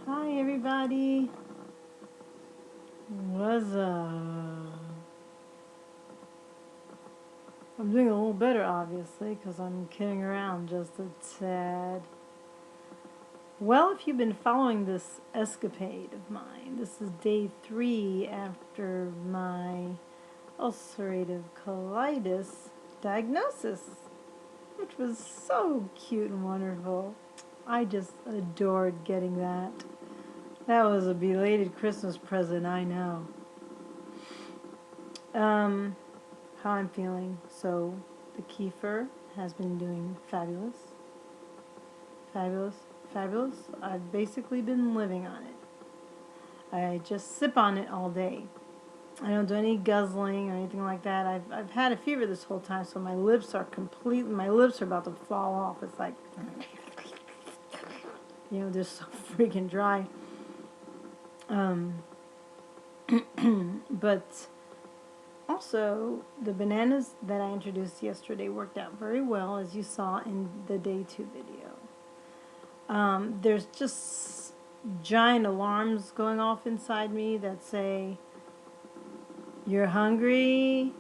Hi everybody. What's up? I'm doing a little better obviously because I'm kidding around just a tad. Well, if you've been following this escapade of mine, this is day 3 after my ulcerative colitis diagnosis, which was so cute and wonderful. I just adored getting that. That was a belated Christmas present, I know. How I'm feeling. So the kefir has been doing fabulous. Fabulous. Fabulous. I've basically been living on it. I just sip on it all day. I don't do any guzzling or anything like that. I've had a fever this whole time, so my lips are about to fall off. It's like, they're so freaking dry. But also, the bananas that I introduced yesterday worked out very well, as you saw in the day 2 video. There's just giant alarms going off inside me that say, you're hungry,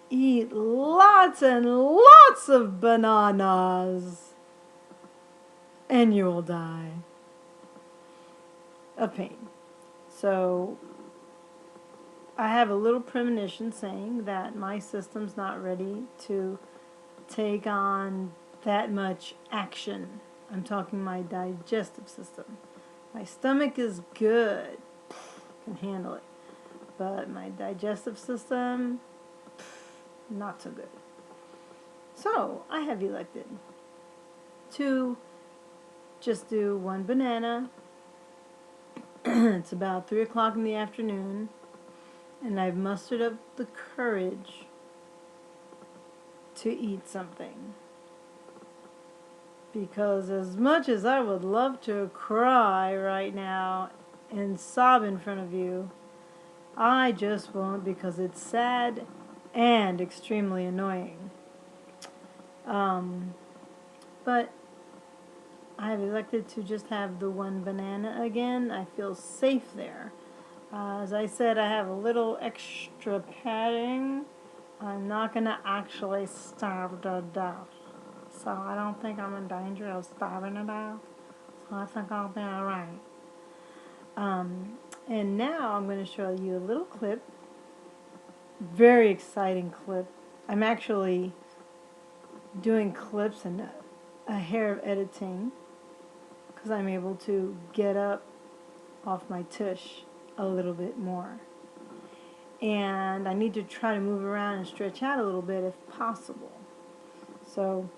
eat lots and lots of bananas, and you will die of pain. So I have a little premonition saying that my system's not ready to take on that much action. I'm talking my digestive system. My stomach is good, can handle it, but my digestive system, not so good. So I have elected to just do one banana. It's about 3 o'clock in the afternoon, and I've mustered up the courage to eat something. Because as much as I would love to cry right now and sob in front of you, I just won't, because it's sad and extremely annoying. But I have elected to just have the one banana again. I feel safe there. As I said, I have a little extra padding. I'm not going to actually starve to death. So I don't think I'm in danger of starving to death. So I think I'll be alright. And now I'm going to show you a little clip. Very exciting clip. I'm actually doing clips and a hair of editing because I'm able to get up off my tush a little bit more. And I need to try to move around and stretch out a little bit if possible. So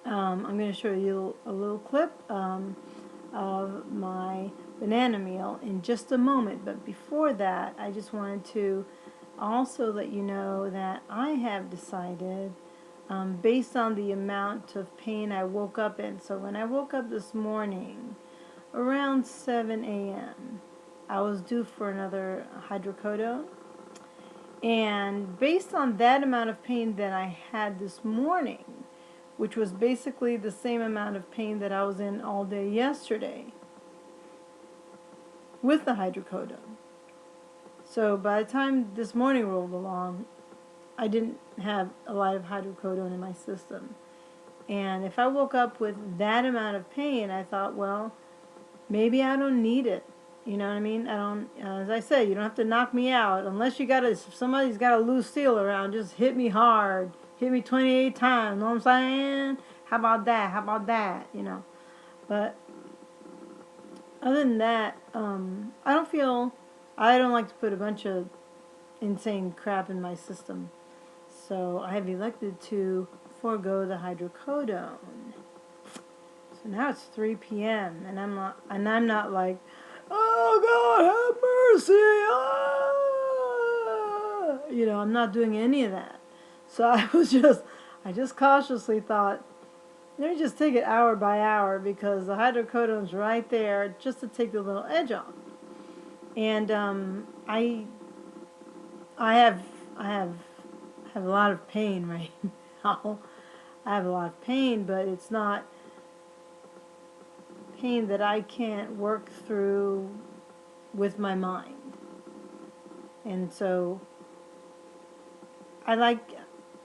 I'm going to show you a little clip of my banana meal in just a moment. But before that, I just wanted to also let you know that I have decided, based on the amount of pain I woke up in. So when I woke up this morning around 7 a.m., I was due for another hydrocodone. And based on that amount of pain that I had this morning, which was basically the same amount of pain that I was in all day yesterday with the hydrocodone. So by the time this morning rolled along, I didn't have a lot of hydrocodone in my system. And if I woke up with that amount of pain, I thought, well, maybe I don't need it. You know what I mean? I don't, as I said, you don't have to knock me out. Unless if somebody's got a loose steel around, just hit me hard. Hit me 28 times, know what I'm saying? How about that? How about that? But other than that, I don't like to put a bunch of insane crap in my system. So I have elected to forego the hydrocodone. So now it's 3 p.m. and I'm not like, oh God, have mercy. I'm not doing any of that. So I just cautiously thought, let me just take it hour by hour, because the hydrocodone's right there just to take the little edge off. And I have a lot of pain right now. I have a lot of pain, but it's not pain that I can't work through with my mind. And so I like,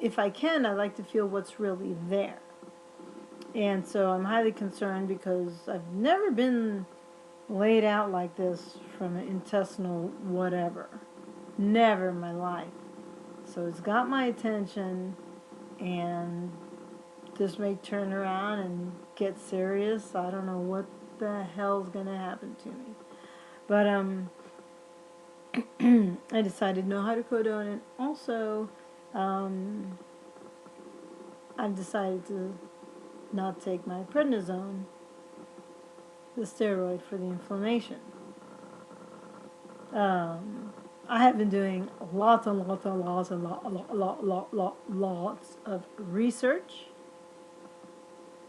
if I can, I like to feel what's really there. And so I'm highly concerned because I've never been laid out like this from an intestinal whatever. Never in my life. So it's got my attention, and this may turn around and get serious. I don't know what the hell's going to happen to me. But I decided no hydrocodone, and also I've decided to not take my prednisone, the steroid for the inflammation. I have been doing lots and lots and lots and lots of research,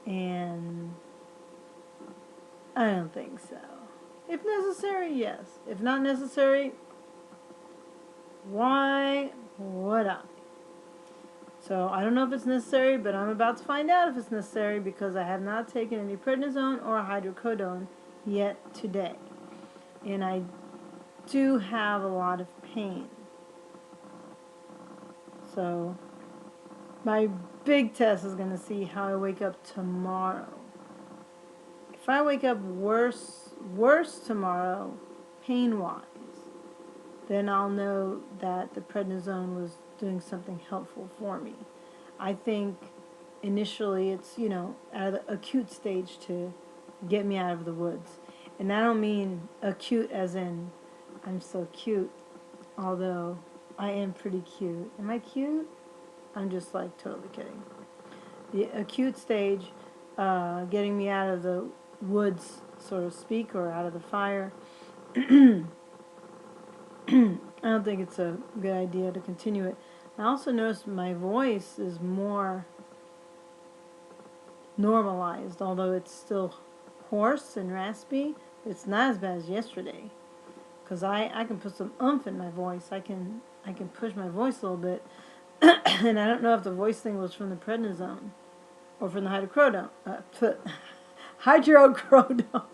and I don't think so. If necessary, yes. If not necessary, why would I? So I don't know if it's necessary, but I'm about to find out if it's necessary because I have not taken any prednisone or hydrocodone yet today. And I do have a lot of pain. So my big test is going to see how I wake up tomorrow. If I wake up worse tomorrow, pain-wise, then I'll know that the prednisone was doing something helpful for me. I think initially it's, out of the acute stage to get me out of the woods. And I don't mean acute as in I'm so cute, although I am pretty cute. Am I cute? I'm just like totally kidding. The acute stage, getting me out of the woods, so to speak, or out of the fire. I don't think it's a good idea to continue it. I also noticed my voice is more normalized, although it's still hoarse and raspy. It's not as bad as yesterday, because I can put some oomph in my voice. I can push my voice a little bit, and I don't know if the voice thing was from the prednisone or from the hydrocodone. Hydrocodone.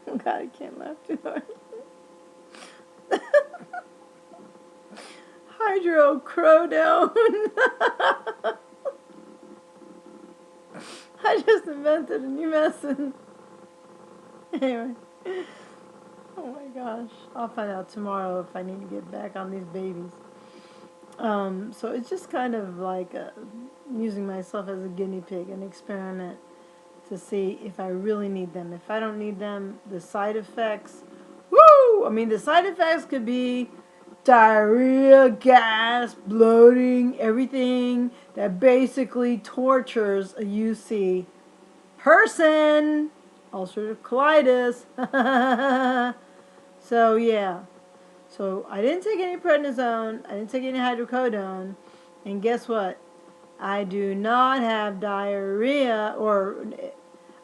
Oh God, I can't laugh too hard. Hydrocodone. I just invented a new medicine. Anyway. Oh my gosh. I'll find out tomorrow if I need to get back on these babies. So it's just kind of like using myself as a guinea pig, an experiment to see if I really need them. If I don't need them, the side effects, woo! I mean, the side effects could be diarrhea, gas, bloating, everything that basically tortures a UC person. Ulcerative colitis. So, yeah. So, I didn't take any prednisone. I didn't take any hydrocodone. And guess what? I do not have diarrhea, or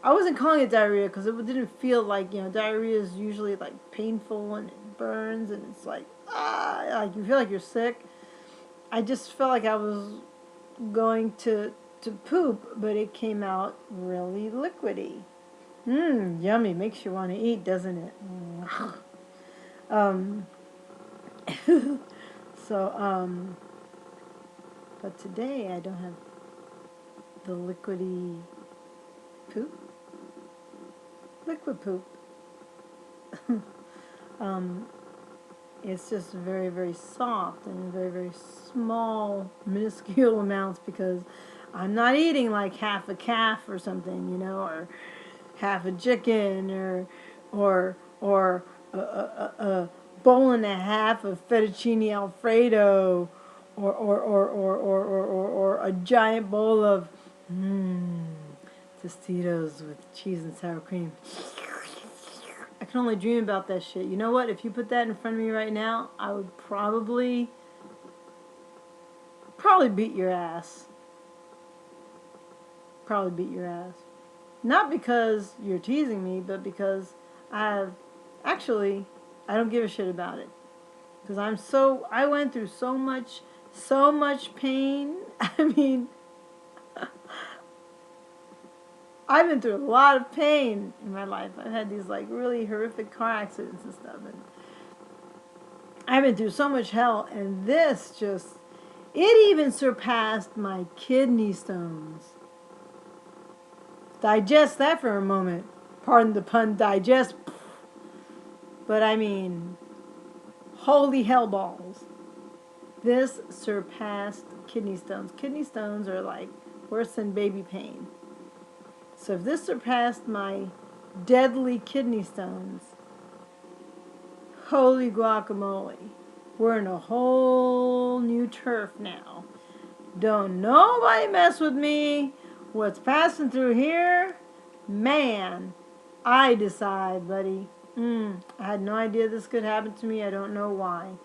I wasn't calling it diarrhea because it didn't feel like, diarrhea is usually like painful and it burns and it's like you feel like you're sick. I just felt like I was going to poop, but it came out really liquidy. Yummy. Makes you want to eat, doesn't it? But today I don't have the liquidy poop. Liquid poop. It's just very, very soft and very, very small, minuscule amounts because I'm not eating like half a calf or something, or half a chicken or a bowl and a half of fettuccine alfredo or a giant bowl of Tostitos with cheese and sour cream. I can only dream about that shit. You know what? If you put that in front of me right now, I would probably beat your ass. Probably beat your ass. Not because you're teasing me, but because I don't give a shit about it. Because I went through so much pain. I mean, I've been through a lot of pain in my life. I've had these like really horrific car accidents and stuff, and I've been through so much hell, and this just, it even surpassed my kidney stones. Digest that for a moment. Pardon the pun, digest. But I mean, holy hell balls. This surpassed kidney stones. Kidney stones are like worse than baby pain. So if this surpassed my deadly kidney stones, holy guacamole, we're in a whole new turf now. Don't nobody mess with me. What's passing through here, man, I decide, buddy. I had no idea this could happen to me. I don't know why.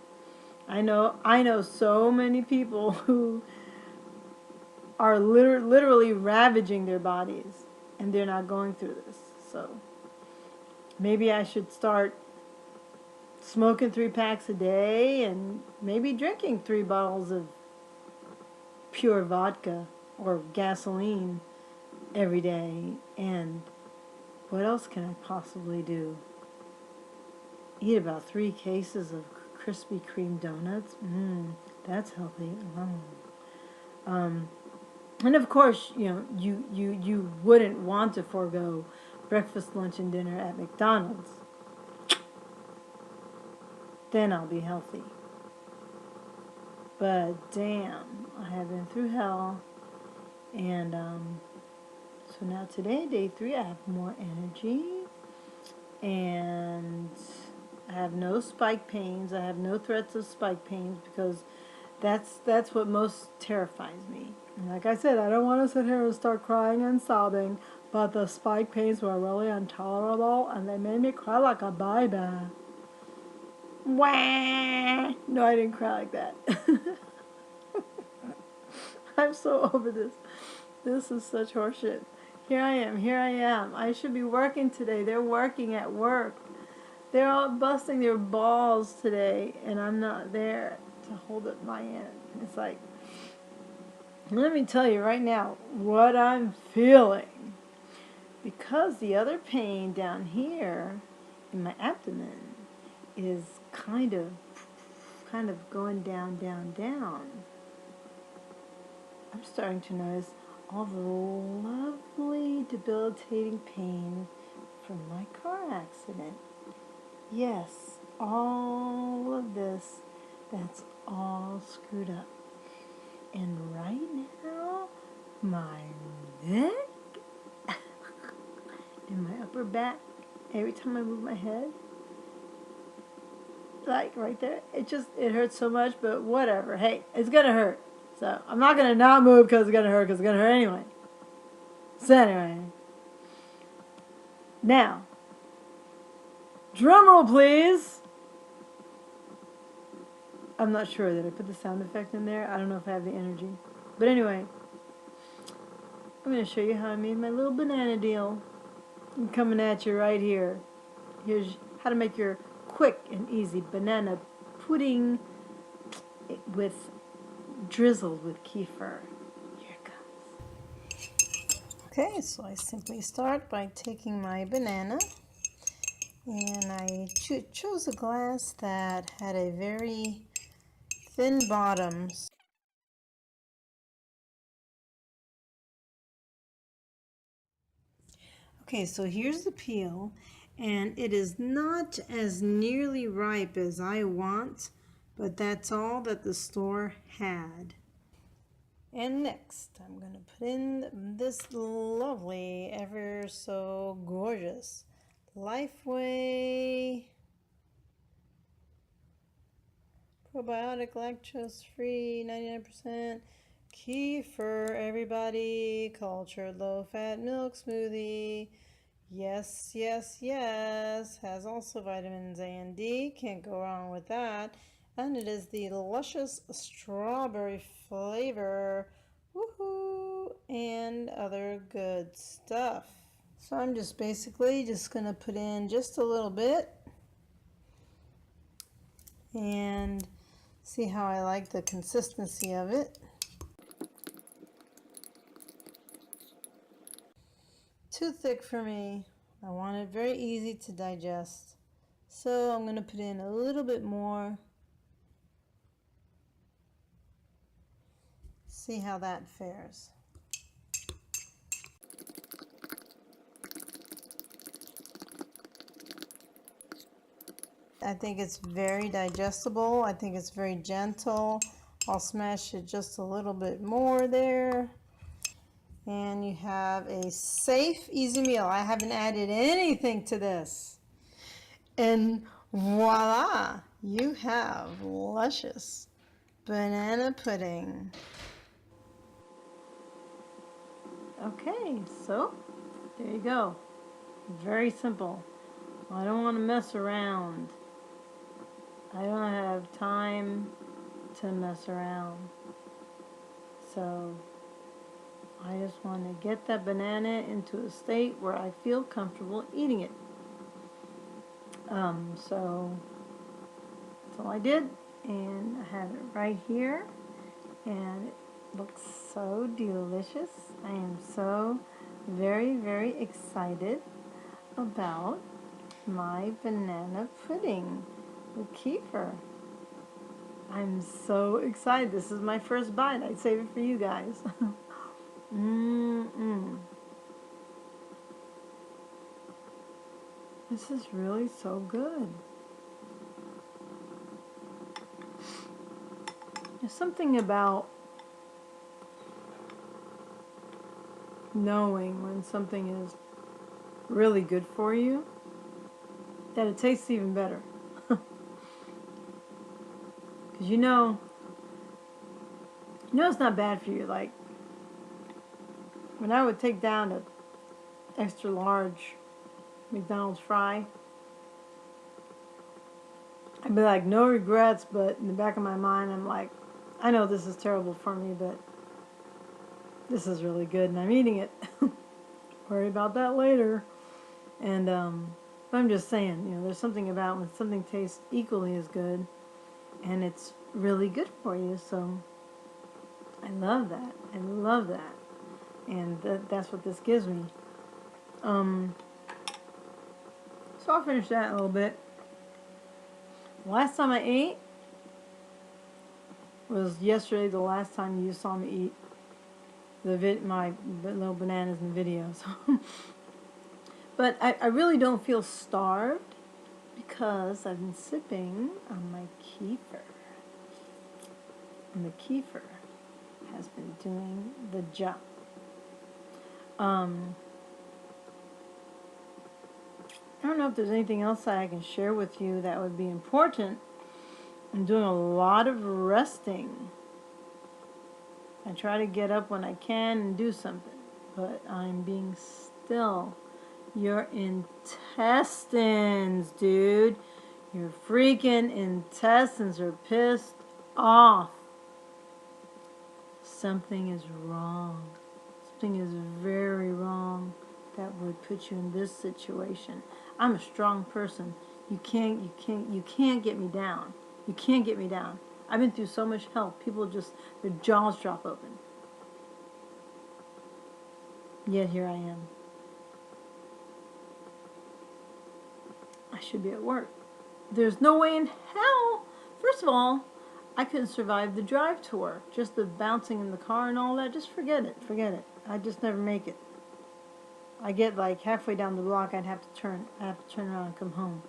I know so many people who are literally ravaging their bodies, and they're not going through this. So maybe I should start smoking 3 packs a day and maybe drinking 3 bottles of pure vodka or gasoline every day. And what else can I possibly do? Eat about 3 cases of Krispy Kreme donuts. That's healthy. And of course, you wouldn't want to forego breakfast, lunch, and dinner at McDonald's. Then I'll be healthy. But damn, I have been through hell. And so now today, day 3, I have more energy. And I have no spike pains. I have no threats of spike pains, because that's what most terrifies me. And like I said, I don't want to sit here and start crying and sobbing, but the spike pains were really intolerable, and they made me cry like a baby. Wah! No, I didn't cry like that. I'm so over this. This is such horseshit. Here I am. I should be working today. They're working at work. They're all busting their balls today, and I'm not there to hold up my end. It's like, let me tell you right now what I'm feeling. Because the other pain down here in my abdomen is kind of going down, I'm starting to notice all the lovely debilitating pain from my car accident. Yes, all of this, that's all screwed up. And right now, my neck and my upper back, every time I move my head, like right there, it hurts so much, but whatever. Hey, it's gonna hurt. So I'm not gonna not move because it's gonna hurt, anyway. So anyway, now, drum roll please. I'm not sure that I put the sound effect in there. I don't know if I have the energy. But anyway, I'm going to show you how I made my little banana deal. I'm coming at you right here. Here's how to make your quick and easy banana pudding with drizzled with kefir. Here it comes. Okay, so I simply start by taking my banana, and I chose a glass that had a very thin bottom. Okay, so here's the peel, and it is not as nearly ripe as I want, but that's all that the store had. And next, I'm going to put in this lovely, ever so gorgeous Lifeway probiotic, lactose-free, 99% kefir, everybody, cultured low-fat milk smoothie. Yes, yes, yes. Has also vitamins A and D. Can't go wrong with that. And it is the luscious strawberry flavor. Woohoo! And other good stuff. So I'm just basically going to put in just a little bit and see how I like the consistency of it. too thick for me. I want it very easy to digest. So I'm going to put in a little bit more. See how that fares. I think it's very digestible. I think it's very gentle. I'll smash it just a little bit more there. And you have a safe, easy meal. I haven't added anything to this. And voila, you have luscious banana pudding. Okay, so there you go. Very simple. I don't want to mess around. I don't have time to mess around. So I just want to get that banana into a state where I feel comfortable eating it. So that's all I did, and I have it right here, and it looks so delicious. I am so very, very excited about my banana pudding with kefir. I'm so excited. This is my first bite. I'd save it for you guys. This is really so good. There's something about knowing when something is really good for you that it tastes even better. Because you know it's not bad for you. Like when I would take down an extra large McDonald's fry, I'd be like, no regrets, but in the back of my mind I'm like, I know this is terrible for me, but this is really good and I'm eating it. Worry about that later. And but I'm just saying, there's something about when something tastes equally as good and it's really good for you. So I love that. I love that. And that's what this gives me. So I'll finish that in a little bit. Last time I ate was yesterday, the last time you saw me eat my little bananas in the video. So but I really don't feel starved because I've been sipping on my kefir. And the kefir has been doing the job. I don't know if there's anything else that I can share with you that would be important. I'm doing a lot of resting. I try to get up when I can and do something, but I'm being still. Your intestines, dude. Your freaking intestines are pissed off. Something is wrong. Something is very wrong that would put you in this situation. I'm a strong person. You can't get me down. You can't get me down. I've been through so much hell. People just, their jaws drop open. Yet here I am. I should be at work. There's no way in hell. First of all, I couldn't survive the drive to work. Just the bouncing in the car and all that. Just forget it. Forget it. I just never make it. I get like halfway down the block, I have to turn around and come home.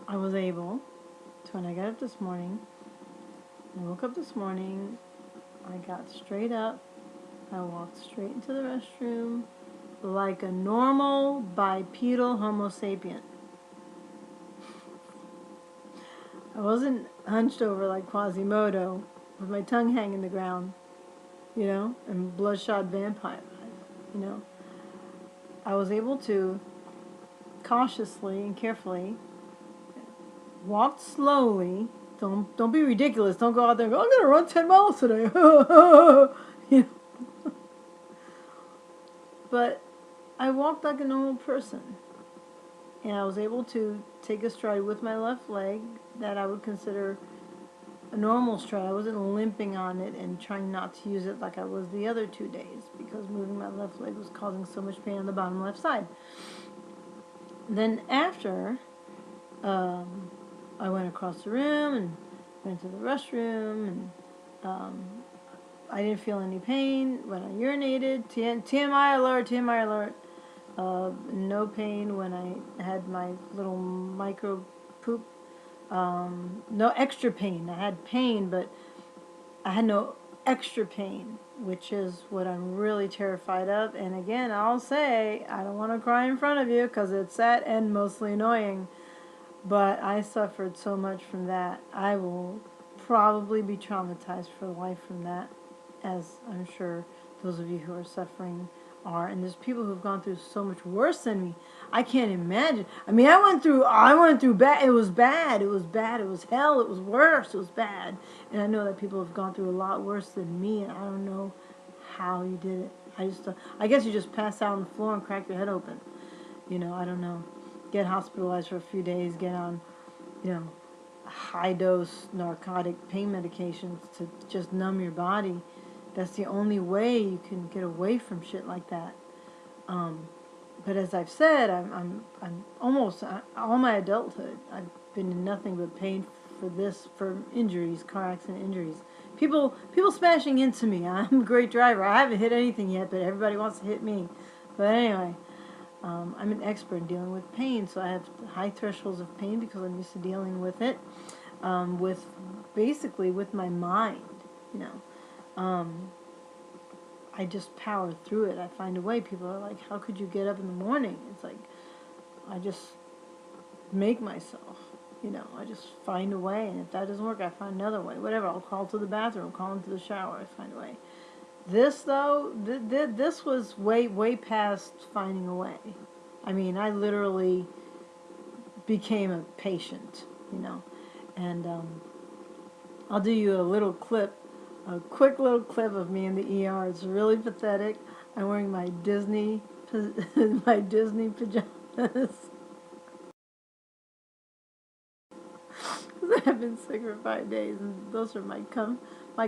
I was able to, when I got up this morning, I woke up this morning, I got straight up, I walked straight into the restroom like a normal bipedal Homo sapien. I wasn't hunched over like Quasimodo with my tongue hanging the ground, and bloodshot vampire, I was able to cautiously and carefully walk slowly. Don't be ridiculous. Don't go out there and go, I'm gonna run 10 miles today. But I walked like a normal person. And I was able to take a stride with my left leg that I would consider a normal stride. I wasn't limping on it and trying not to use it like I was the other 2 days because moving my left leg was causing so much pain on the bottom left side. Then after, I went across the room and went to the restroom, and I didn't feel any pain when I urinated. TMI alert, TMI alert. No pain when I had my little micro poop. No extra pain. I had pain, but I had no extra pain, which is what I'm really terrified of. And again, I'll say, I don't want to cry in front of you because it's sad and mostly annoying. But I suffered so much from that. I will probably be traumatized for life from that, as I'm sure those of you who are suffering are. And there's people who've gone through so much worse than me. I can't imagine. I mean, I went through bad. It was bad. It was bad. It was hell. It was worse. It was bad. And I know that people have gone through a lot worse than me, and I don't know how you did it. I guess you just pass out on the floor and crack your head open. You know, I don't know. Get hospitalized for a few days, get on, high-dose narcotic pain medications to just numb your body. That's the only way you can get away from shit like that. But as I've said, I'm almost all my adulthood, I've been in nothing but pain for injuries, car accident injuries. People smashing into me. I'm a great driver. I haven't hit anything yet, but everybody wants to hit me. But anyway. I'm an expert in dealing with pain, so I have high thresholds of pain because I'm used to dealing with it, basically with my mind, I just power through it. I find a way. People are like, how could you get up in the morning? It's like, I just make myself, I just find a way, and if that doesn't work, I find another way. Whatever, I'll crawl to the bathroom, crawl into the shower, I find a way. This, though, this was way past finding a way. I mean, I literally became a patient, And I'll do you a quick little clip of me in the ER. It's really pathetic. I'm wearing my Disney pajamas. I've been sick for 5 days, and those are my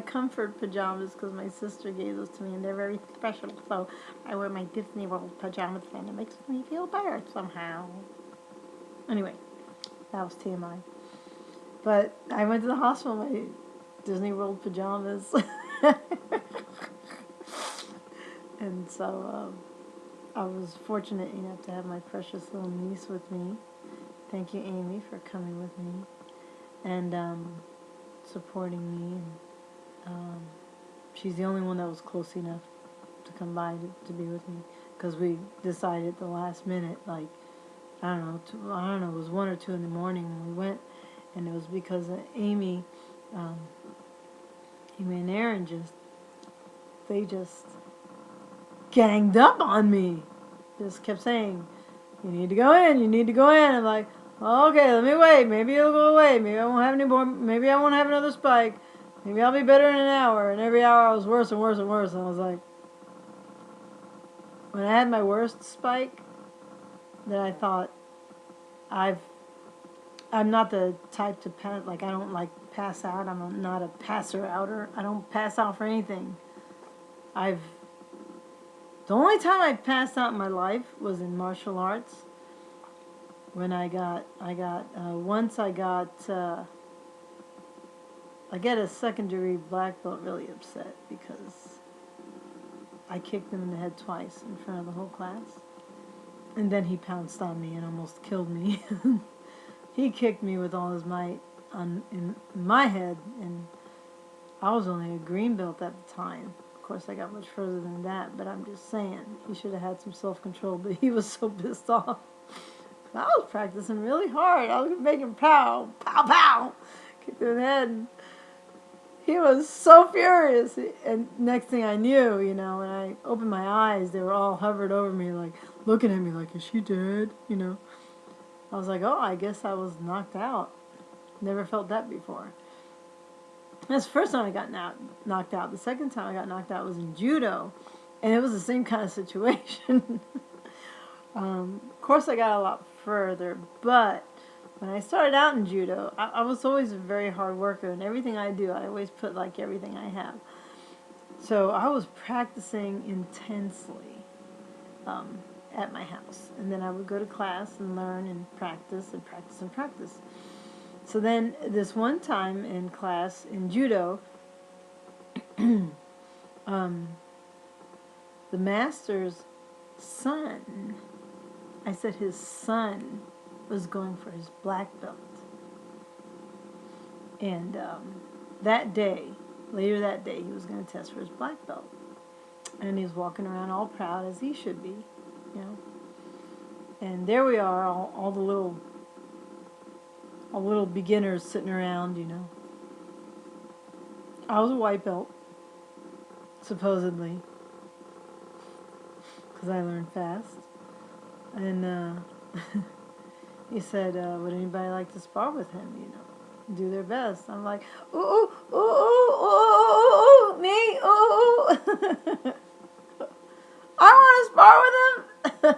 comfort pajamas because my sister gave those to me, and they're very special. So I wear my Disney World pajamas, and it makes me feel better somehow. Anyway, that was TMI. But I went to the hospital in my Disney World pajamas, and so I was fortunate enough to have my precious little niece with me. Thank you, Amy, for coming with me and supporting me. And she's the only one that was close enough to come by to be with me, because we decided at the last minute, like, I don't know, it was 1 or 2 in the morning when we went, and it was because Amy and Aaron they just ganged up on me. Just kept saying, you need to go in, you need to go in. I'm like, okay, let me wait. Maybe it'll go away. Maybe I won't have any more. Maybe I won't have another spike. Maybe I'll be better in an hour. And every hour I was worse and worse and worse. And I was like, when I had my worst spike, then I thought, I'm not the type to pass. Like, I don't like pass out. I'm not a passer outer. I don't pass out for anything. The only time I passed out in my life was in martial arts. When I get a secondary black belt really upset because I kicked him in the head twice in front of the whole class. And then he pounced on me and almost killed me. He kicked me with all his might in my head, and I was only a green belt at the time. Of course, I got much further than that, but I'm just saying, he should have had some self-control, but he was so pissed off. I was practicing really hard. I was making pow, pow, pow, kicked him in the head. And he was so furious. And next thing I knew, when I opened my eyes, they were all hovered over me, like, looking at me like, is she dead? I was like, oh, I guess I was knocked out. Never felt that before. That's the first time I got knocked out. The second time I got knocked out was in judo, and it was the same kind of situation. Of course, I got a lot further, but when I started out in judo, I was always a very hard worker, and everything I do, I always put like everything I have. So I was practicing intensely at my house, and then I would go to class and learn and practice and practice and practice. So then this one time in class in judo, um, the master's son, I said his son was going for his black belt. And that day, later that day, he was going to test for his black belt. And he was walking around all proud, as he should be, you know. And there we are, all the little beginners sitting around, you know. I was a white belt, supposedly, because I learned fast. And he said, would anybody like to spar with him, you know, do their best. I'm like, ooh, ooh, ooh, ooh, ooh, ooh, me, ooh. I want to spar with him.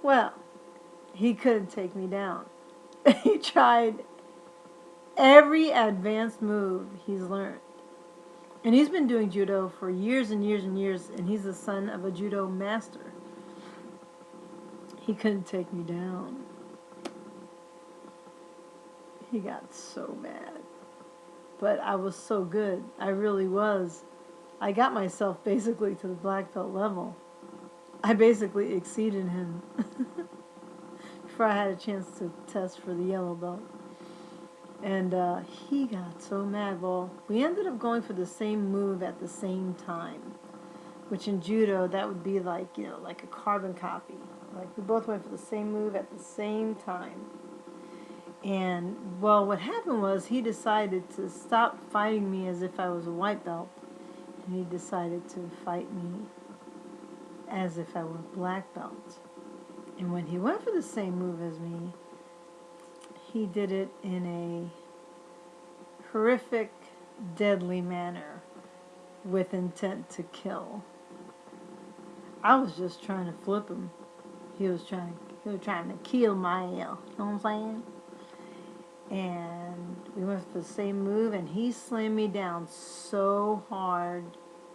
Well, he couldn't take me down. He tried every advanced move he's learned. And he's been doing judo for years and years and years, and he's the son of a judo master. He couldn't take me down. He got so mad. But I was so good. I really was. I got myself basically to the black belt level. I basically exceeded him before I had a chance to test for the yellow belt. And he got so mad. Well, we ended up going for the same move at the same time, which in judo, that would be like, you know, like a carbon copy. Like we both went for the same move at the same time. And, well, what happened was he decided to stop fighting me as if I was a white belt. And he decided to fight me as if I were a black belt. And when he went for the same move as me, he did it in a horrific, deadly manner with intent to kill. I was just trying to flip him. He was trying to kill my ass. You know what I'm saying? And we went for the same move, and he slammed me down so hard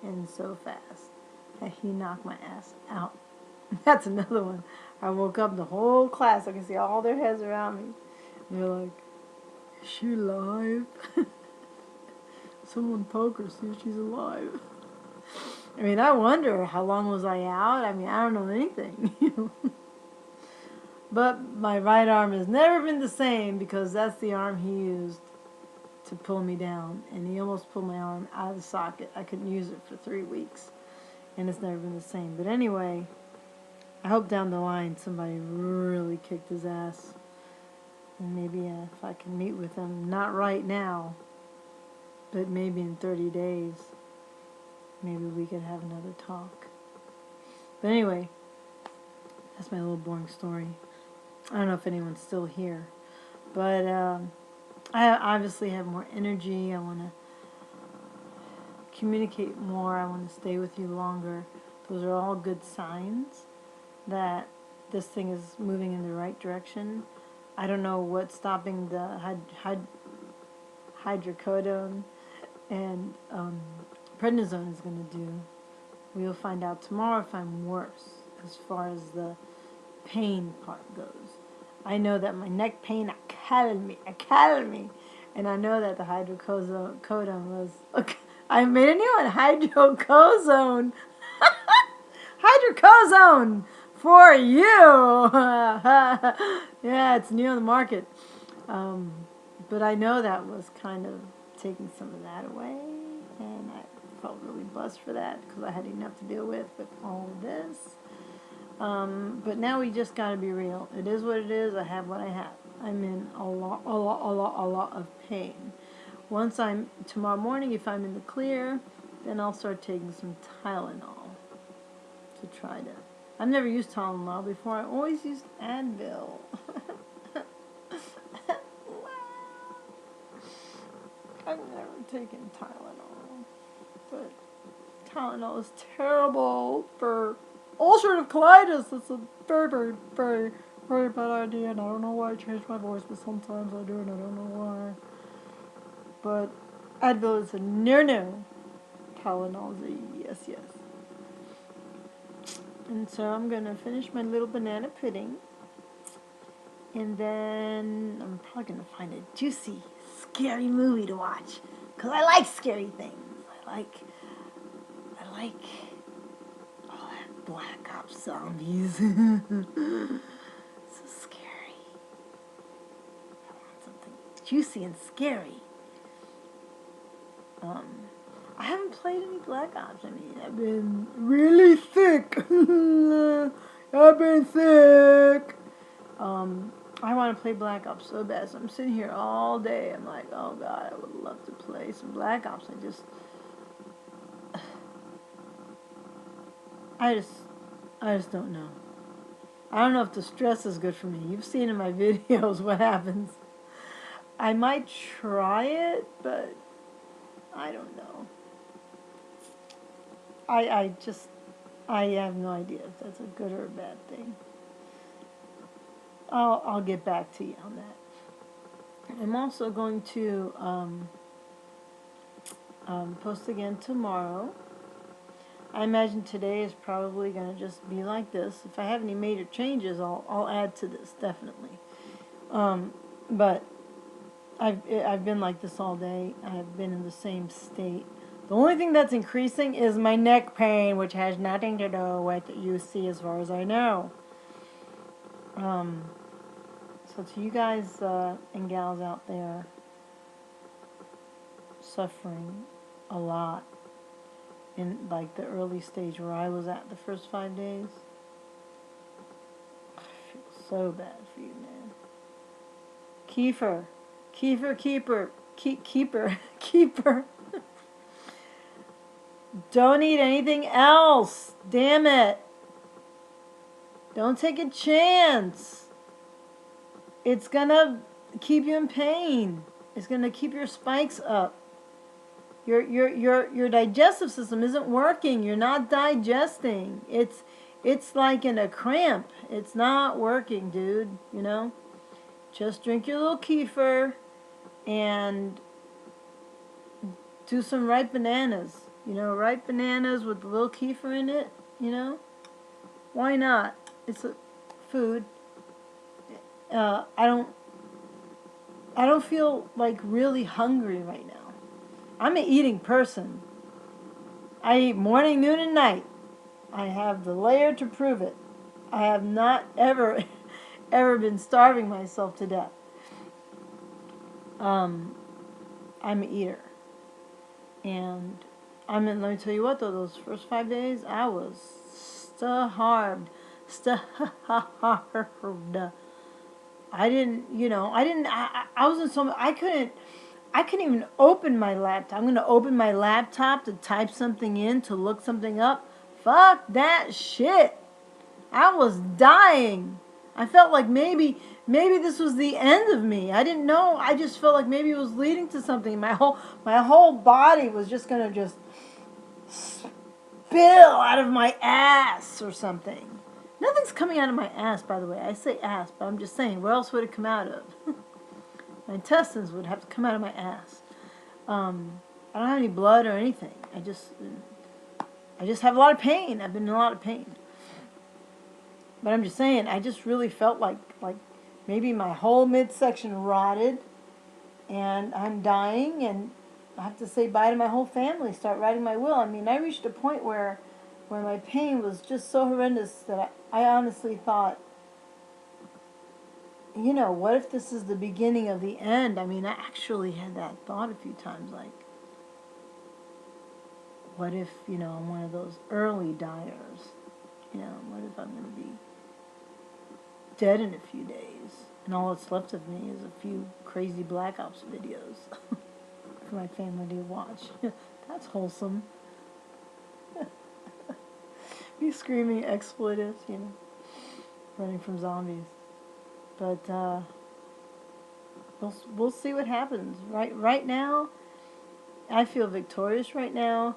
and so fast that he knocked my ass out. That's another one. I woke up, the whole class, I could see all their heads around me. And they're like, is she alive? Someone poke her, see if she's alive. I mean, I wonder, how long was I out? I mean, I don't know anything. But my right arm has never been the same because that's the arm he used to pull me down. And he almost pulled my arm out of the socket. I couldn't use it for 3 weeks. And it's never been the same. But anyway, I hope down the line somebody really kicked his ass. And maybe if I can meet with him, not right now, but maybe in 30 days, maybe we could have another talk. But anyway, that's my little boring story. I don't know if anyone's still here. But I obviously have more energy. I want to communicate more. I want to stay with you longer. Those are all good signs that this thing is moving in the right direction. I don't know what's stopping the hydrocodone and prednisone is going to do. We'll find out tomorrow if I'm worse as far as the pain part goes. I know that my neck pain killed me, and I know that the hydrocodone was. Okay, I made a new one, hydrocodone, hydrocodone for you. Yeah, it's new on the market, but I know that was kind of taking some of that away, and I felt really blessed for that because I had enough to deal with all of this. But now we just gotta be real. It is what it is. I have what I have. I'm in a lot of pain. Tomorrow morning, if I'm in the clear, then I'll start taking some Tylenol to try to. I've never used Tylenol before. I always used Advil. I've never taken Tylenol, but Tylenol is terrible for ulcerative colitis. It's a very, very, very, Very bad idea, and I don't know why I changed my voice, but sometimes I do, and I don't know why. But Advil is a no-no. Tylenol is a yes, yes. And so I'm going to finish my little banana pudding. And then I'm probably going to find a juicy, scary movie to watch. Because I like scary things. I like all that Black Ops zombies. So scary. I want something juicy and scary. I haven't played any Black Ops. I mean, I've been really sick. I've been sick. I want to play Black Ops so bad. So I'm sitting here all day. I'm like, oh God, I would love to play some Black Ops. I just don't know. I don't know if the stress is good for me. You've seen in my videos what happens. I might try it, but I don't know. I have no idea if that's a good or a bad thing. I'll get back to you on that. I'm also going to post again tomorrow. I imagine today is probably going to just be like this. If I have any major changes, I'll add to this, definitely. But I've been like this all day. I've been in the same state. The only thing that's increasing is my neck pain, which has nothing to do with UC as far as I know. So to you guys and gals out there suffering a lot in like the early stage where I was at the first 5 days, I feel so bad for you, man. Keeper. Don't eat anything else. Damn it. Don't take a chance. It's gonna keep you in pain. It's gonna keep your spikes up. Your digestive system isn't working. You're not digesting. It's like in a cramp. It's not working, dude. You know? Just drink your little kefir and do some ripe bananas. You know, ripe bananas with a little kefir in it, you know? Why not? It's a food. I don't feel like really hungry right now. I'm an eating person. I eat morning, noon, and night. I have the layer to prove it. I have not ever been starving myself to death. I'm an eater. And let me tell you what though, those first 5 days, I was starved. I was in so, I couldn't even open my laptop. I'm going to open my laptop to type something in, to look something up. Fuck that shit. I was dying. I felt like maybe this was the end of me. I didn't know. I just felt like maybe it was leading to something. My whole body was just going to just spill out of my ass or something. Nothing's coming out of my ass, by the way. I say ass, but I'm just saying, where else would it come out of? My intestines would have to come out of my ass. I don't have any blood or anything. I just have a lot of pain. I've been in a lot of pain. But I'm just saying, I just really felt like maybe my whole midsection rotted, and I'm dying, and I have to say bye to my whole family, start writing my will. I mean, I reached a point where my pain was just so horrendous that I honestly thought, you know, what if this is the beginning of the end? I mean, I actually had that thought a few times, like, what if, you know, I'm one of those early dyers? You know, what if I'm going to be dead in a few days, and all that's left of me is a few crazy Black Ops videos for my family to watch? That's wholesome. Me screaming expletives, you know, running from zombies. But we'll see what happens. Right now, I feel victorious. Right now,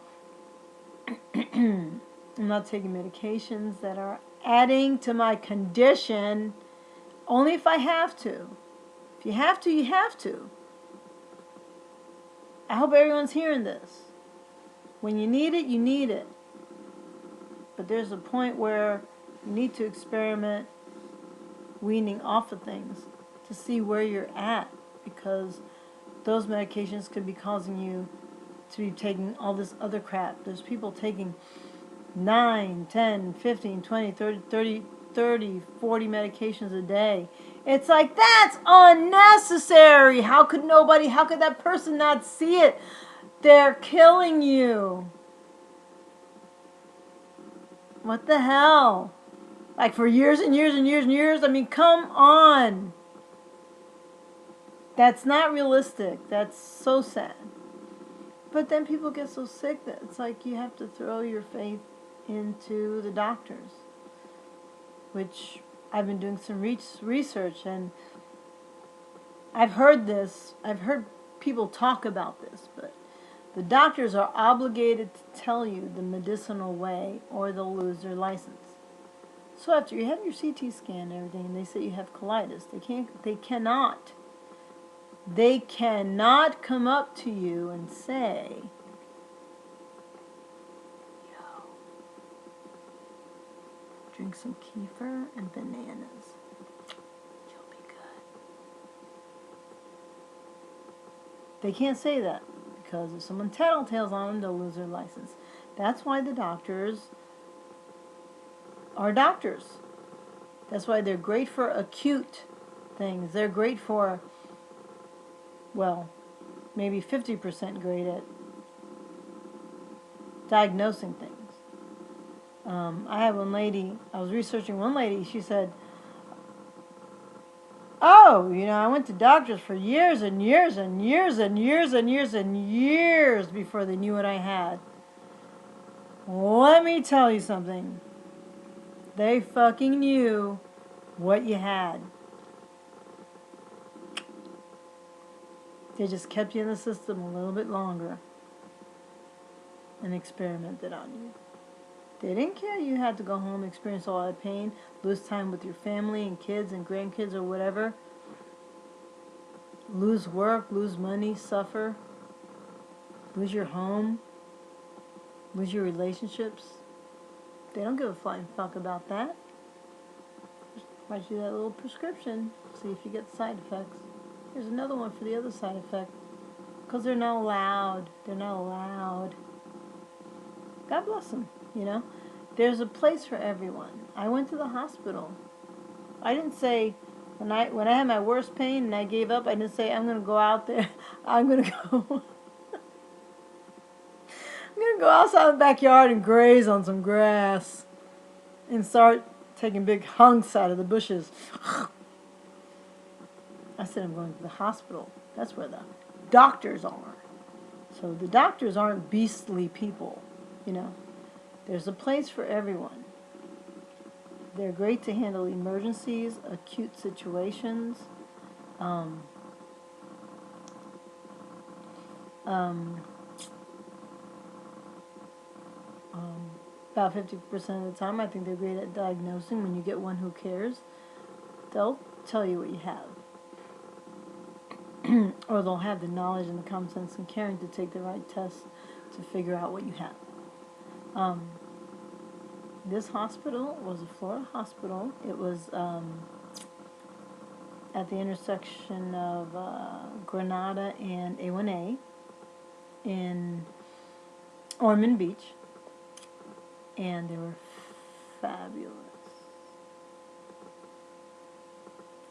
I'm not taking medications that are adding to my condition. Only if I have to. If you have to, you have to. I hope everyone's hearing this. When you need it, you need it. But there's a point where you need to experiment weaning off of things to see where you're at, because those medications could be causing you to be taking all this other crap. There's people taking 9, 10, 15, 20, 30, 40 medications a day. It's like, that's unnecessary. How could that person not see it? They're killing you. What the hell? Like for years and years and years and years? I mean, come on. That's not realistic. That's so sad. But then people get so sick that it's like you have to throw your faith into the doctors, which I've been doing some research, and I've heard this. I've heard people talk about this, but the doctors are obligated to tell you the medicinal way or they'll lose their license. So after you have your CT scan and everything, and they say you have colitis, they cannot come up to you and say, yo, drink some kefir and bananas. You'll be good. They can't say that, because if someone tattletales on them, they'll lose their license. That's why the doctors are doctors. That's why they're great for acute things. They're great for, well, maybe 50% great at diagnosing things. I had one lady, I was researching one lady, she said, oh, I went to doctors for years and years and years and years and years and years before they knew what I had. Let me tell you something. They fucking knew what you had. They just kept you in the system a little bit longer and experimented on you. They didn't care you had to go home, experience all that pain, lose time with your family and kids and grandkids or whatever, lose work, lose money, suffer, lose your home, lose your relationships. They don't give a flying fuck about that. Just write you that little prescription, see if you get side effects. Here's another one for the other side effect. Because they're not allowed. They're not allowed. God bless them, There's a place for everyone. I went to the hospital. I didn't say, when I had my worst pain and I gave up, I didn't say, I'm going to go out there. I'm going to go outside the backyard and graze on some grass and start taking big hunks out of the bushes. I said, I'm going to the hospital. That's where the doctors are. So the doctors aren't beastly people, There's a place for everyone. They're great to handle emergencies, acute situations. About 50% of the time, I think they're great at diagnosing. When you get one who cares, they'll tell you what you have. Or they'll have the knowledge and the common sense and caring to take the right tests to figure out what you have. This hospital was a Florida hospital. It was at the intersection of Granada and A1A in Ormond Beach. And they were fabulous.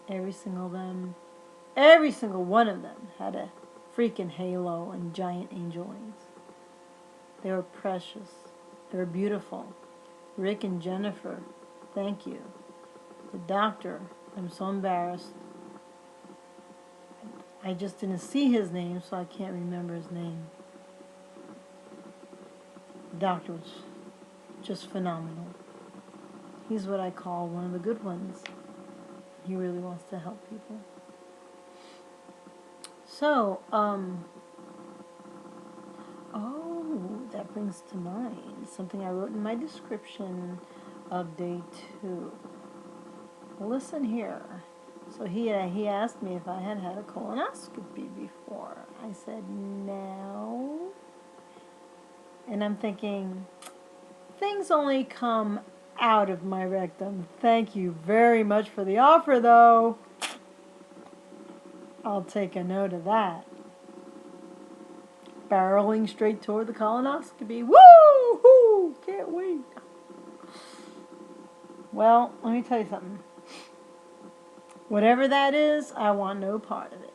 Every single one of them had a freaking halo and giant angel wings. They were precious. They were beautiful. Rick and Jennifer, thank you. The doctor, I'm so embarrassed. I just didn't see his name, so I can't remember his name. The doctor was just phenomenal. He's what I call one of the good ones. He really wants to help people. So, that brings to mind something I wrote in my description of day 2. Listen here. So he asked me if I had had a colonoscopy before. I said no. And I'm thinking, things only come out of my rectum. Thank you very much for the offer, though. I'll take a note of that. Barreling straight toward the colonoscopy. Woo-hoo! Can't wait. Well, let me tell you something. Whatever that is, I want no part of it.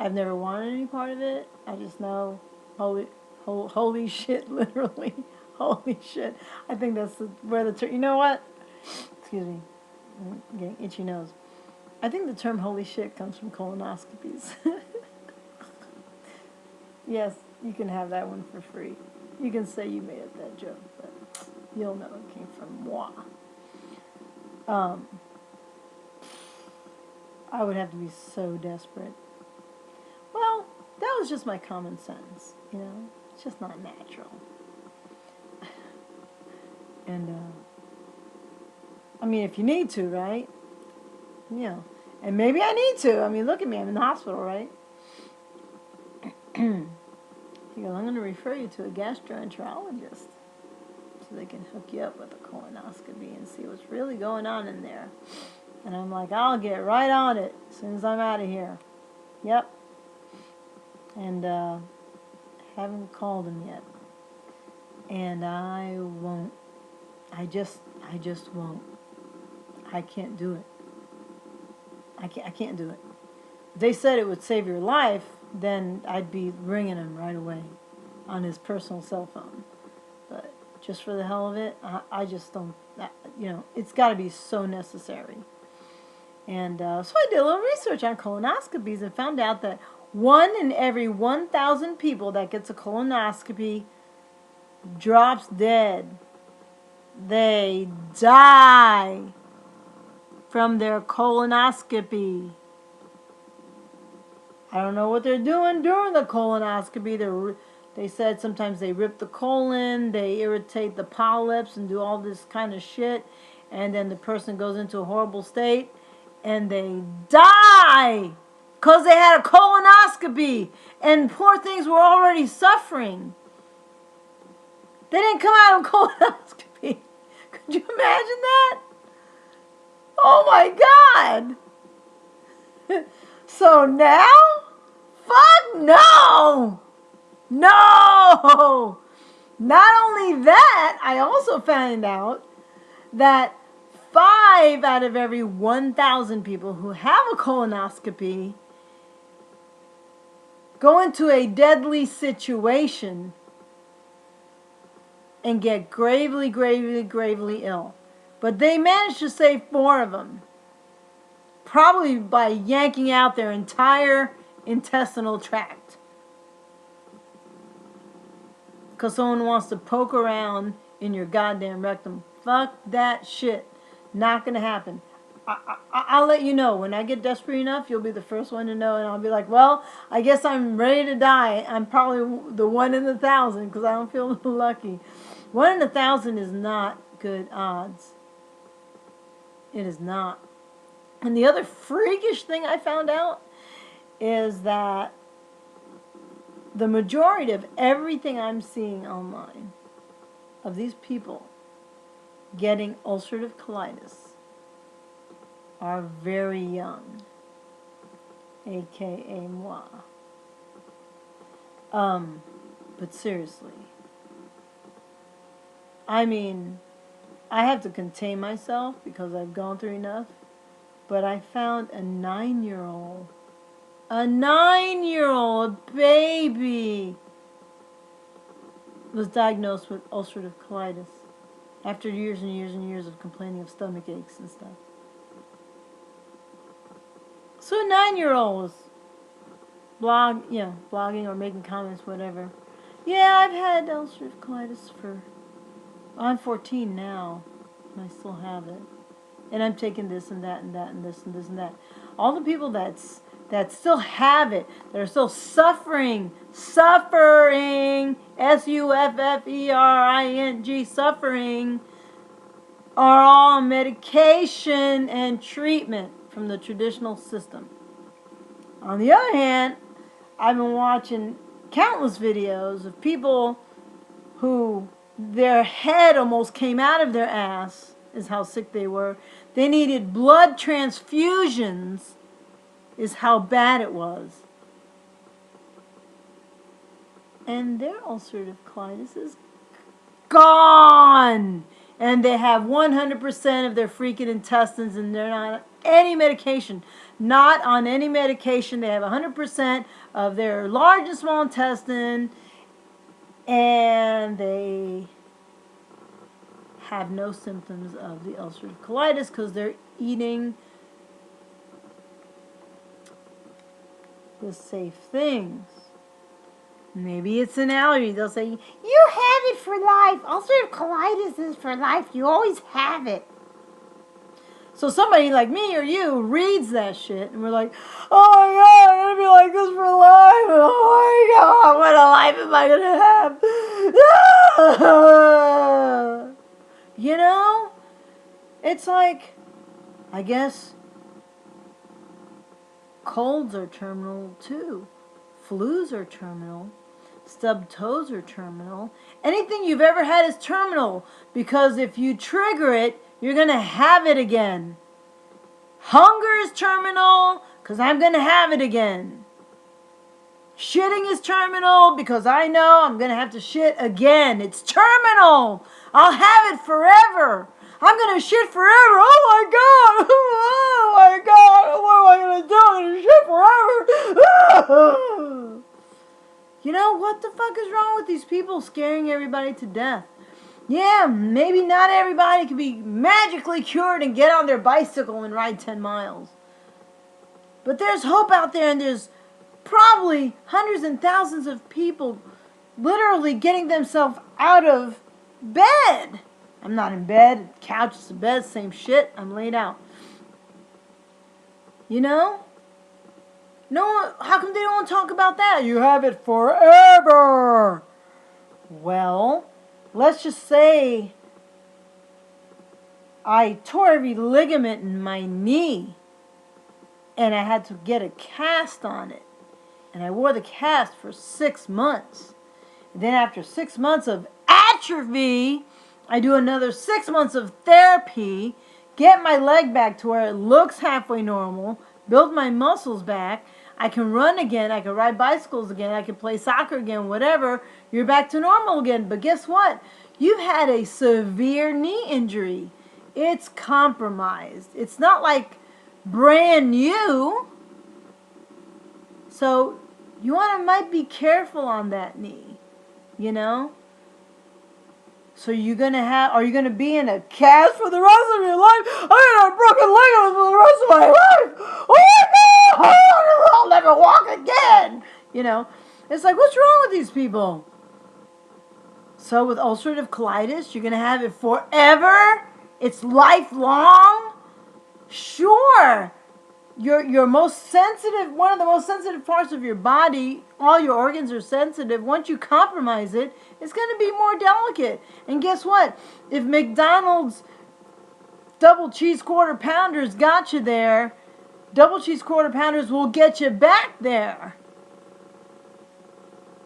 I've never wanted any part of it. I just know, holy shit, literally. Holy shit. I think that's where the term, you know what? Excuse me. I'm getting itchy nose. I think the term holy shit comes from colonoscopies. Yes, you can have that one for free. You can say you made up that joke, but you'll know it came from moi. I would have to be so desperate. Well, that was just my common sense, you know? It's just not natural. And, I mean, if you need to, right? You know, and maybe I need to. I mean, look at me, I'm in the hospital, right? He goes, I'm going to refer you to a gastroenterologist so they can hook you up with a colonoscopy and see what's really going on in there. And I'm like, I'll get right on it as soon as I'm out of here. Yep. And haven't called him yet. And I won't. I just won't. I can't do it. I can't do it. If they said it would save your life, then I'd be ringing him right away on his personal cell phone. But just for the hell of it, I just don't, you know, it's got to be so necessary. And so I did a little research on colonoscopies and found out that 1 in every 1,000 people that gets a colonoscopy drops dead. They die from their colonoscopy. I don't know what they're doing during the colonoscopy. They said sometimes they rip the colon, they irritate the polyps and do all this kind of shit. And then the person goes into a horrible state and they die because they had a colonoscopy. And poor things were already suffering. They didn't come out of colonoscopy. Could you imagine that? Oh my God. So now? Fuck no! No! Not only that, I also found out that 5 out of every 1,000 people who have a colonoscopy go into a deadly situation and get gravely, gravely, gravely ill. But they managed to save 4 of them. Probably by yanking out their entire intestinal tract. Because someone wants to poke around in your goddamn rectum. Fuck that shit. Not going to happen. I'll let you know. When I get desperate enough, you'll be the first one to know. And I'll be like, well, I guess I'm ready to die. I'm probably the 1 in 1,000 because I don't feel lucky. 1 in 1,000 is not good odds. It is not. And the other freakish thing I found out is that the majority of everything I'm seeing online of these people getting ulcerative colitis are very young, aka moi. But seriously, I mean, I have to contain myself because I've gone through enough. But I found a 9-year-old, a baby, was diagnosed with ulcerative colitis after years and years and years of complaining of stomach aches and stuff. So a 9-year-old was blogging or making comments, whatever. Yeah, I've had ulcerative colitis I'm 14 now, and I still have it. And I'm taking this and that and that and this and this and that. All the people that still have it, that are still suffering, suffering, suffering, are all on medication and treatment from the traditional system. On the other hand, I've been watching countless videos of people who their head almost came out of their ass, is how sick they were. They needed blood transfusions, is how bad it was. And their ulcerative colitis is gone. And they have 100% of their freaking intestines, and they're not on any medication. Not on any medication. They have 100% of their large and small intestine, and they have no symptoms of the ulcerative colitis because they're eating the safe things. Maybe it's an allergy. They'll say, you have it for life. Ulcerative colitis is for life. You always have it. So somebody like me or you reads that shit, and we're like, oh my God, I'm going to be like this for life. Oh my God, what a life am I going to have? You know? It's like, I guess, colds are terminal too. Flus are terminal. Stubbed toes are terminal. Anything you've ever had is terminal, because if you trigger it, you're going to have it again. Hunger is terminal because I'm going to have it again. Shitting is terminal because I know I'm going to have to shit again. It's terminal. I'll have it forever. I'm going to shit forever. Oh my God. Oh my God. What am I going to do? I'm going to shit forever. You know, what the fuck is wrong with these people scaring everybody to death? Yeah, maybe not everybody can be magically cured and get on their bicycle and ride 10 miles. But there's hope out there, and there's probably hundreds and thousands of people literally getting themselves out of bed. I'm not in bed. The couch is in bed. Same shit. I'm laid out. You know? No, how come they don't want to talk about that? You have it forever. Well, let's just say I tore every ligament in my knee, and I had to get a cast on it. And I wore the cast for 6 months. And then after 6 months of atrophy, I do another 6 months of therapy, get my leg back to where it looks halfway normal, build my muscles back. I can run again. I can ride bicycles again. I can play soccer again, whatever. You're back to normal again. But guess what? You've had a severe knee injury. It's compromised. It's not like brand new. So you might be careful on that knee, you know? So are you going to be in a cast for the rest of your life? I got a broken leg for the rest of my life. Oh my God, I'll never walk again. You know, it's like, what's wrong with these people? So with ulcerative colitis, you're going to have it forever? It's lifelong? Sure. Your most sensitive, one of the most sensitive parts of your body, all your organs are sensitive. Once you compromise it, it's going to be more delicate. And guess what? If McDonald's double cheese quarter pounders got you there, double cheese quarter pounders will get you back there.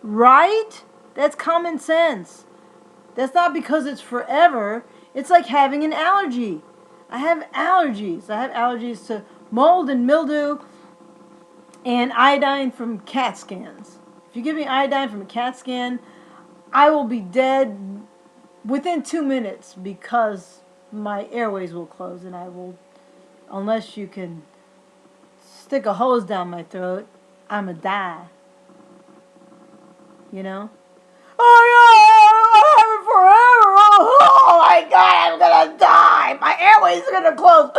Right? That's common sense. That's not because it's forever. It's like having an allergy. I have allergies. I have allergies to mold and mildew and iodine from CAT scans. If you give me iodine from a CAT scan, I will be dead within 2 minutes because my airways will close, and I will, unless you can stick a hose down my throat, I'm a die. You know? Oh, yeah, forever. Oh my God, I'm gonna die. My airways are gonna close.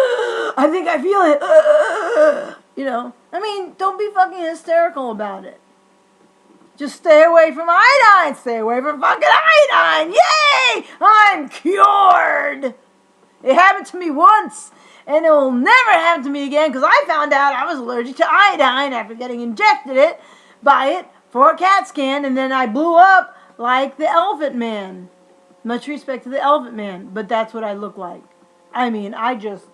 I think I feel it. You know? I mean, don't be fucking hysterical about it. Just stay away from iodine. Stay away from fucking iodine. Yay! I'm cured. It happened to me once, and it will never happen to me again because I found out I was allergic to iodine after getting injected by it for a CAT scan, and then I blew up like the Elephant Man. Much respect to the Elephant Man, but that's what I look like. I mean, I just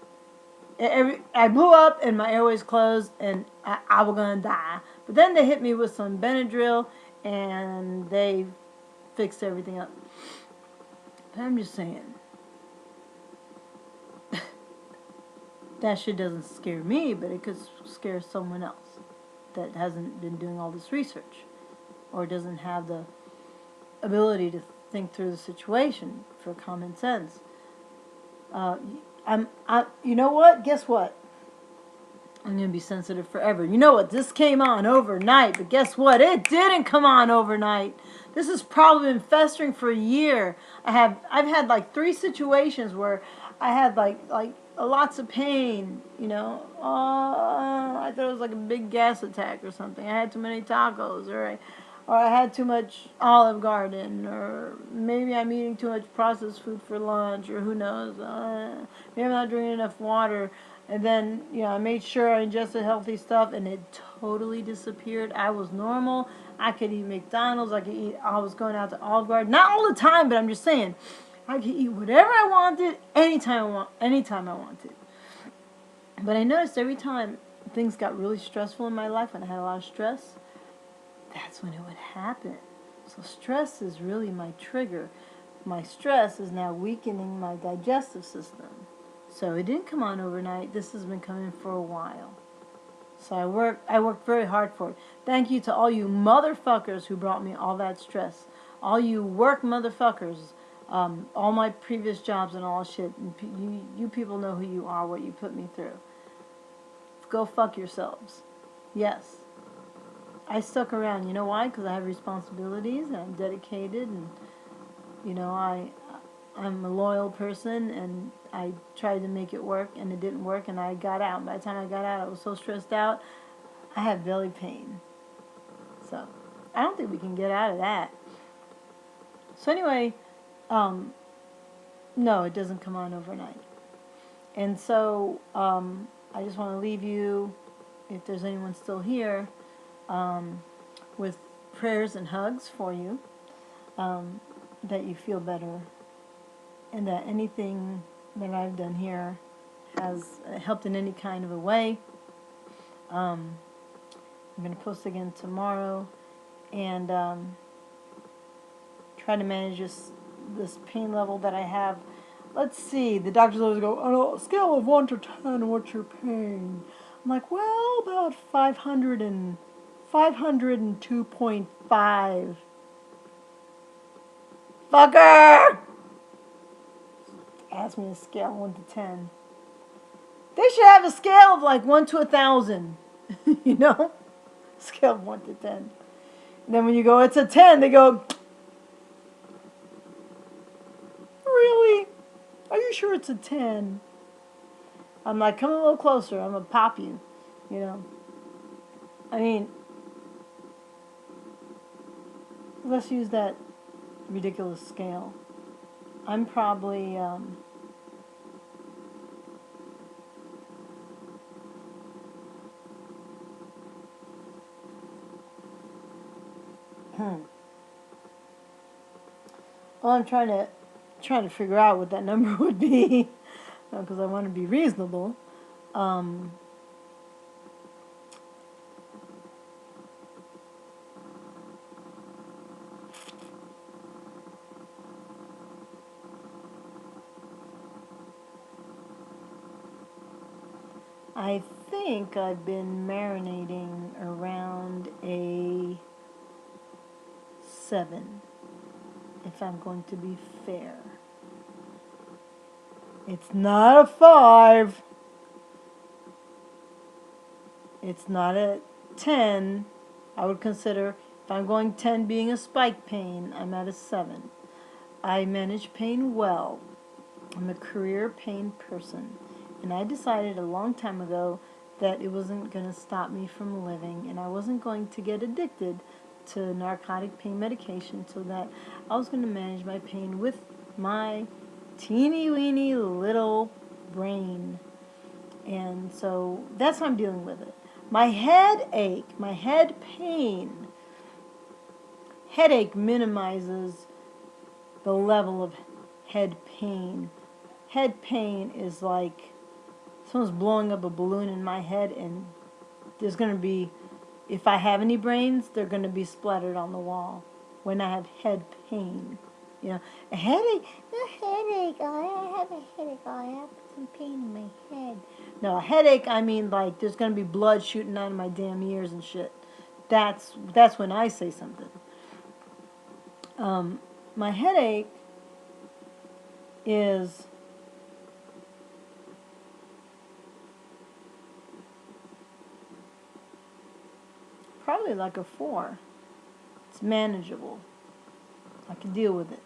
I blew up and my airways closed and I was gonna die. But then they hit me with some Benadryl and they fixed everything up. But I'm just saying, that shit doesn't scare me, but it could scare someone else that hasn't been doing all this research or doesn't have the ability to think through the situation for common sense. You know what? Guess what? I'm going to be sensitive forever. You know what? This came on overnight, but guess what? It didn't come on overnight. This has probably been festering for a year. I've had like 3 situations where I had like lots of pain, you know. I thought it was like a big gas attack or something. I had too many tacos, or I had too much Olive Garden, or maybe I'm eating too much processed food for lunch, or who knows. Maybe I'm not drinking enough water. And then, I made sure I ingested healthy stuff, and it totally disappeared. I was normal. I could eat McDonald's. I was going out to Olive Garden. Not all the time, but I'm just saying. I could eat whatever I wanted, anytime I wanted. But I noticed every time things got really stressful in my life, when I had a lot of stress, that's when it would happen. So stress is really my trigger. My stress is now weakening my digestive system. So it didn't come on overnight. This has been coming for a while. So I worked very hard for it. Thank you to all you motherfuckers who brought me all that stress. All you work motherfuckers. All my previous jobs and all shit. You people know who you are, what you put me through. Go fuck yourselves. Yes. I stuck around. You know why? Because I have responsibilities and I'm dedicated, and I'm a loyal person, and I tried to make it work, and it didn't work, and I got out. By the time I got out, I was so stressed out, I had belly pain. So I don't think we can get out of that. So anyway, no, it doesn't come on overnight. And so I just want to leave you, if there's anyone still here, with prayers and hugs for you, that you feel better, and that anything that I've done here has helped in any kind of a way. I'm going to post again tomorrow, and try to manage this pain level that I have. Let's see, the doctors always go, on a scale of 1 to 10, what's your pain? I'm like, well, about 502.5. Fucker! Ask me a scale 1 to 10. They should have a scale of like 1 to 1,000. Scale of 1 to 10. And then when you go, it's a 10, they go, really? Are you sure it's a 10? I'm like, come a little closer. I'm going to pop you. I mean, let's use that ridiculous scale. I'm probably well, I'm trying to figure out what that number would be, because I want to be reasonable. I think I've been marinating around a 7, if I'm going to be fair. It's not a 5. It's not a 10. I would consider, if I'm going 10 being a spike pain, I'm at a 7. I manage pain well. I'm a career pain person. And I decided a long time ago that it wasn't going to stop me from living, and I wasn't going to get addicted to narcotic pain medication, so that I was going to manage my pain with my teeny weeny little brain. And so that's how I'm dealing with it. My headache, my head pain, headache minimizes the level of head pain. Head pain is like someone's blowing up a balloon in my head, and there's going to be, if I have any brains, they're going to be splattered on the wall when I have head pain. You know, a headache, I have a headache, I have some pain in my head. No, a headache, I mean like there's going to be blood shooting out of my damn ears and shit. That's when I say something. My headache is probably like a 4. It's manageable. I can deal with it.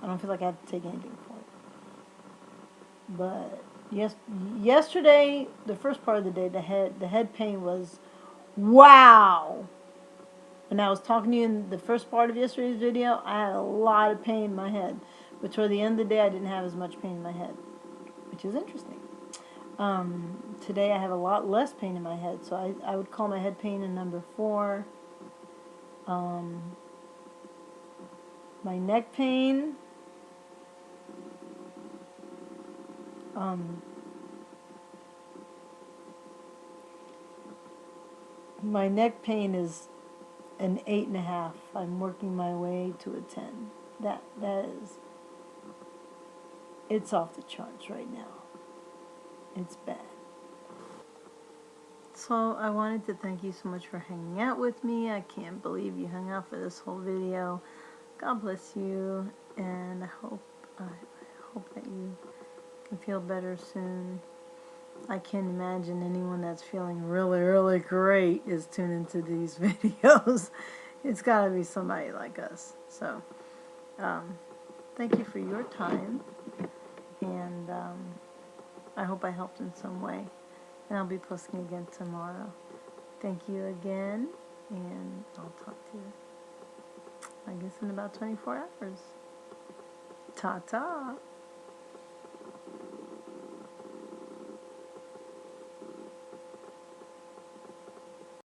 I don't feel like I have to take anything for it. But yesterday, the first part of the day, the head pain was wow. When I was talking to you in the first part of yesterday's video, I had a lot of pain in my head. But toward the end of the day, I didn't have as much pain in my head, which is interesting. Today I have a lot less pain in my head, so I would call my head pain a number 4. My neck pain, my neck pain is an 8.5. I'm working my way to a 10. That is, it's off the charts right now. It's bad. So I wanted to thank you so much for hanging out with me. I can't believe you hung out for this whole video. God bless you, and I hope that you can feel better soon. I can't imagine anyone that's feeling really, really great is tuning into these videos. It's got to be somebody like us. So, thank you for your time, and I hope I helped in some way. And I'll be posting again tomorrow. Thank you again, and I'll talk to you, I guess, in about 24 hours. Ta-ta!